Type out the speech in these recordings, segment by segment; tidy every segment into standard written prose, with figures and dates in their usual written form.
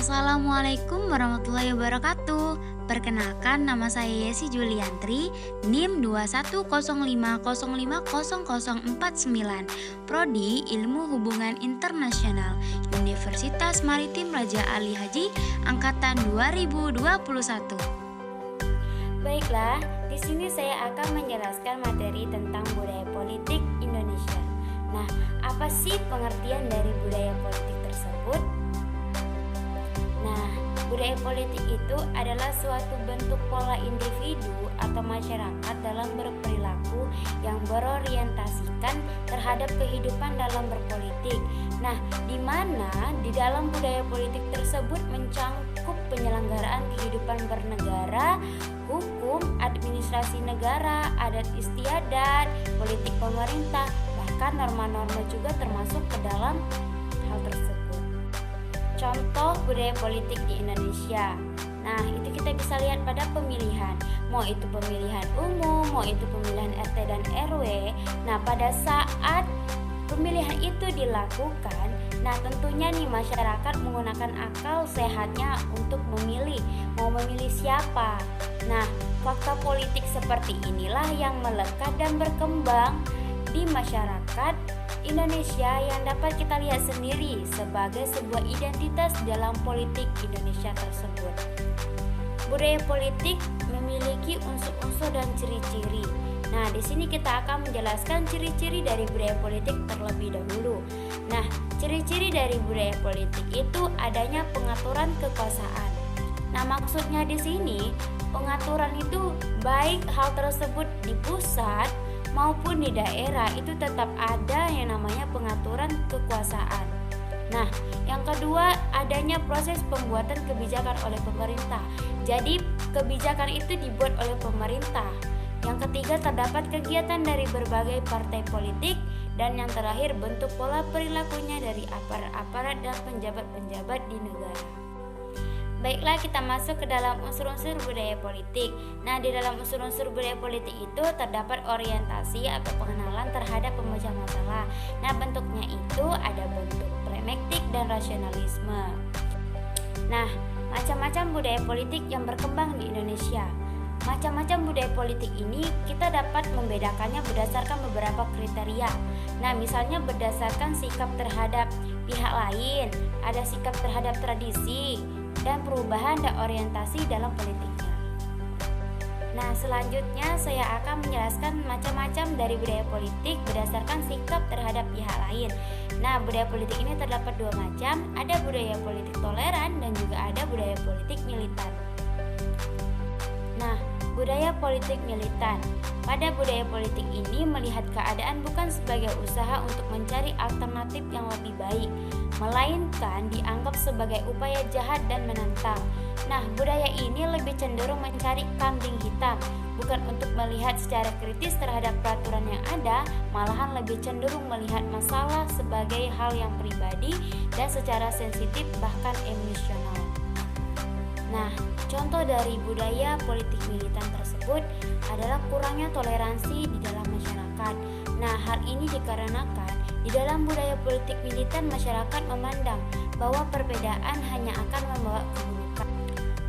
Assalamualaikum warahmatullahi wabarakatuh. Perkenalkan, nama saya Yesi Juliantri, NIM 21050500049, Prodi Ilmu Hubungan Internasional, Universitas Maritim Raja Ali Haji, Angkatan 2021. Baiklah, di sini saya akan menjelaskan materi tentang budaya politik Indonesia. Nah, apa sih pengertian dari budaya politik tersebut? Nah, budaya politik itu adalah suatu bentuk pola individu atau masyarakat dalam berperilaku yang berorientasikan terhadap kehidupan dalam berpolitik. Nah, di mana di dalam budaya politik tersebut mencangkup penyelenggaraan kehidupan bernegara, hukum, administrasi negara, adat istiadat, politik pemerintah, bahkan norma-norma juga termasuk ke dalam hal tersebut. Contoh budaya politik di Indonesia. Nah, itu kita bisa lihat pada pemilihan. Mau itu pemilihan umum, mau itu pemilihan RT dan RW. Nah, pada saat pemilihan itu dilakukan, nah tentunya nih masyarakat menggunakan akal sehatnya untuk memilih. Mau memilih siapa? Nah, fakta politik seperti inilah yang melekat dan berkembang di masyarakat Indonesia yang dapat kita lihat sendiri sebagai sebuah identitas dalam politik Indonesia tersebut. Budaya politik memiliki unsur-unsur dan ciri-ciri. Nah, di sini kita akan menjelaskan ciri-ciri dari budaya politik terlebih dahulu. Nah, ciri-ciri dari budaya politik itu adanya pengaturan kekuasaan. Nah, maksudnya di sini pengaturan itu baik hal tersebut di pusat maupun di daerah itu tetap ada yang namanya pengaturan kekuasaan. Nah, yang kedua adanya proses pembuatan kebijakan oleh pemerintah. Jadi kebijakan itu dibuat oleh pemerintah. Yang ketiga terdapat kegiatan dari berbagai partai politik, dan yang terakhir bentuk pola perilakunya dari aparat-aparat dan penjabat-penjabat di negara. Baiklah, kita masuk ke dalam unsur-unsur budaya politik. Nah, di dalam unsur-unsur budaya politik itu terdapat orientasi atau pengenalan terhadap pemecah masalah. Nah, bentuknya itu ada bentuk pragmatik dan rasionalisme. Nah, macam-macam budaya politik yang berkembang di Indonesia. Macam-macam budaya politik ini kita dapat membedakannya berdasarkan beberapa kriteria. Nah, misalnya berdasarkan sikap terhadap pihak lain, ada sikap terhadap tradisi, dan perubahan dan orientasi dalam politiknya. Nah, selanjutnya saya akan menjelaskan macam-macam dari budaya politik berdasarkan sikap terhadap pihak lain. Nah, budaya politik ini terdapat dua macam, ada budaya politik toleran dan juga ada budaya politik militan. Nah, budaya politik militan. Pada budaya politik ini melihat keadaan bukan sebagai usaha untuk mencari alternatif yang lebih baik, melainkan dianggap sebagai upaya jahat dan menantang. Nah, budaya ini lebih cenderung mencari kambing hitam, bukan untuk melihat secara kritis terhadap peraturan yang ada, malahan lebih cenderung melihat masalah sebagai hal yang pribadi dan secara sensitif bahkan emosional. Nah, contoh dari budaya politik militan tersebut adalah kurangnya toleransi di dalam masyarakat. Nah, hal ini dikarenakan di dalam budaya politik militan masyarakat memandang bahwa perbedaan hanya akan membawa keburukan.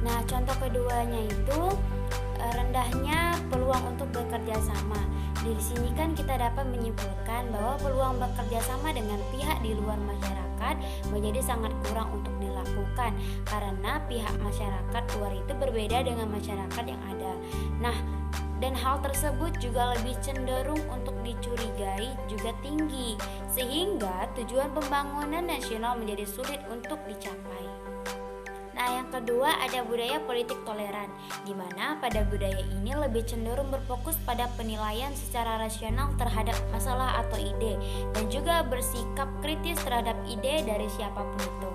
Nah, contoh keduanya itu rendahnya peluang untuk bekerja sama. Di sini kan kita dapat menyimpulkan bahwa peluang bekerja sama dengan pihak di luar masyarakat menjadi sangat kurang untuk dilakukan karena pihak masyarakat luar itu berbeda dengan masyarakat yang ada. Nah, dan hal tersebut juga lebih cenderung untuk dicurigai juga tinggi, sehingga tujuan pembangunan nasional menjadi sulit untuk dicapai. Nah, yang kedua ada budaya politik toleran, di mana pada budaya ini lebih cenderung berfokus pada penilaian secara rasional terhadap masalah atau ide, dan juga bersikap kritis terhadap ide dari siapapun itu.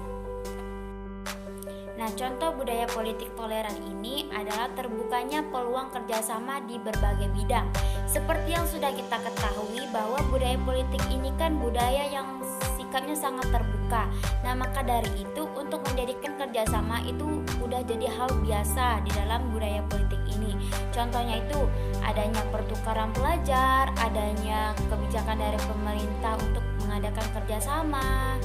Nah, contoh budaya politik toleran ini adalah terbukanya peluang kerjasama di berbagai bidang. Seperti yang sudah kita ketahui bahwa budaya politik ini kan budaya yang sikapnya sangat terbuka. Nah, maka dari itu untuk menjadikan kerjasama itu udah jadi hal biasa di dalam budaya politik ini. Contohnya itu adanya pertukaran pelajar, adanya kebijakan dari pemerintah untuk mengadakan kerjasama.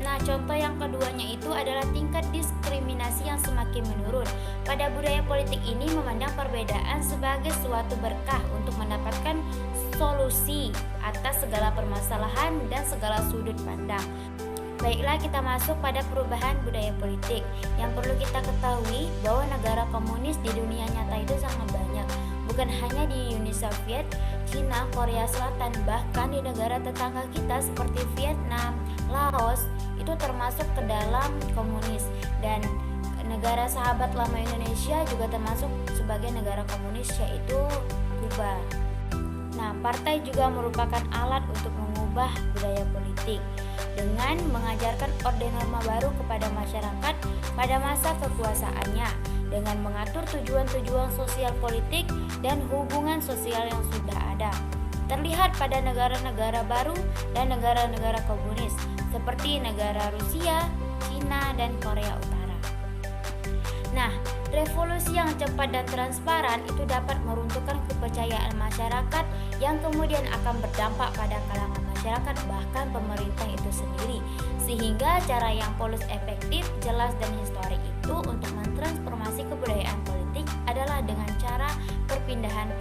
Nah, contoh yang keduanya itu adalah tingkat tingkat diskriminasi yang semakin menurun. Pada budaya politik ini memandang perbedaan sebagai suatu berkah untuk mendapatkan solusi atas segala permasalahan dan segala sudut pandang. Baiklah, kita masuk pada perubahan budaya politik. Yang perlu kita ketahui bahwa negara komunis di dunia nyata itu sangat banyak. Bukan hanya di Uni Soviet, Cina, Korea Selatan, bahkan di negara tetangga kita seperti Vietnam, Laos, itu termasuk ke dalam komunis. Dan negara sahabat lama Indonesia juga termasuk sebagai negara komunis, yaitu Kuba. Nah, partai juga merupakan alat untuk mengubah budaya politik dengan mengajarkan orde norma baru kepada masyarakat pada masa kekuasaannya, dengan mengatur tujuan-tujuan sosial politik dan hubungan sosial yang sudah ada. Terlihat pada negara-negara baru dan negara-negara komunis seperti negara Rusia, Cina, dan Korea Utara. Nah, revolusi yang cepat dan transparan itu dapat meruntuhkan kepercayaan masyarakat yang kemudian akan berdampak pada kalangan masyarakat, bahkan pemerintah itu sendiri. Sehingga cara yang polos, efektif, jelas, dan historik itu untuk mentransformasi kebudayaan politik adalah dengan cara perpindahan